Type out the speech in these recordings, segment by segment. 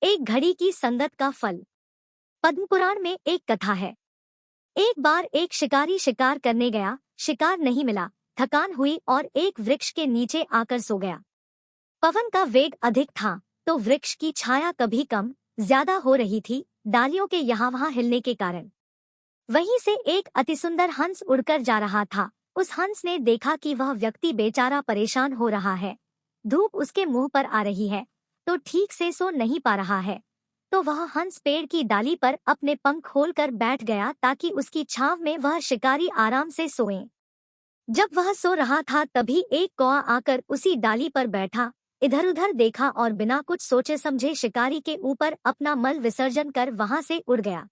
एक घड़ी की संगत का फल। पद्म पुराण में एक कथा है। एक बार एक शिकारी शिकार करने गया, शिकार नहीं मिला, थकान हुई और एक वृक्ष के नीचे आकर सो गया। पवन का वेग अधिक था, तो वृक्ष की छाया कभी कम ज्यादा हो रही थी, डालियों के यहाँ वहाँ हिलने के कारण। वहीं से एक अतिसुंदर हंस उड़कर जा रहा था। उस हंस ने देखा कि वह व्यक्ति बेचारा परेशान हो रहा है, धूप उसके मुंह पर आ रही है, तो ठीक से सो नहीं पा रहा है। तो वह हंस पेड़ की डाली पर अपने पंख खोलकर बैठ गया ताकि उसकी छांव में वह शिकारी आराम से सोए। जब वह सो रहा था तभी एक कौआ आकर उसी डाली पर बैठा, इधर उधर देखा और बिना कुछ सोचे समझे शिकारी के ऊपर अपना मल विसर्जन कर वहां से उड़ गया।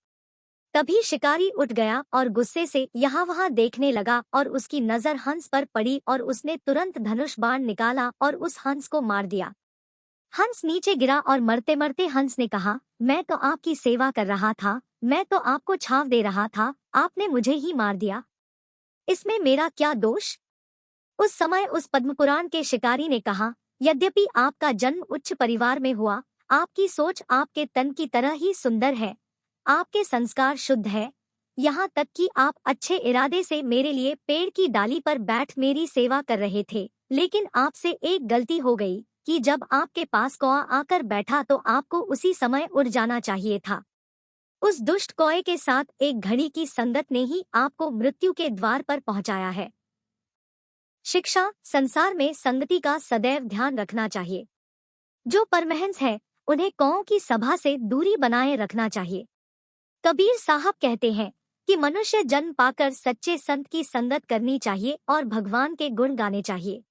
तभी शिकारी उठ गया और गुस्से से यहाँ वहाँ देखने लगा और उसकी नजर हंस पर पड़ी और उसने तुरंत धनुष बाण निकाला और उस हंस को मार दिया। हंस नीचे गिरा और मरते मरते हंस ने कहा, मैं तो आपकी सेवा कर रहा था, मैं तो आपको छांव दे रहा था, आपने मुझे ही मार दिया। इसमें मेरा क्या दोष? उस समय उस पद्मपुराण के शिकारी ने कहा, यद्यपि आपका जन्म उच्च परिवार में हुआ, आपकी सोच आपके तन की तरह ही सुंदर है, आपके संस्कार शुद्ध है, यहाँ तक कि आप अच्छे इरादे से मेरे लिए पेड़ की डाली पर बैठ मेरी सेवा कर रहे थे, लेकिन आपसे एक गलती हो गई कि जब आपके पास कौआ आकर बैठा तो आपको उसी समय उड़ जाना चाहिए था। उस दुष्ट कौए के साथ एक घड़ी की संगत ने ही आपको मृत्यु के द्वार पर पहुंचाया है। शिक्षा, संसार में संगति का सदैव ध्यान रखना चाहिए। जो परमहंस है उन्हें कौओं की सभा से दूरी बनाए रखना चाहिए। कबीर साहब कहते हैं कि मनुष्य जन्म पाकर सच्चे संत की संगत करनी चाहिए और भगवान के गुण गाने चाहिए।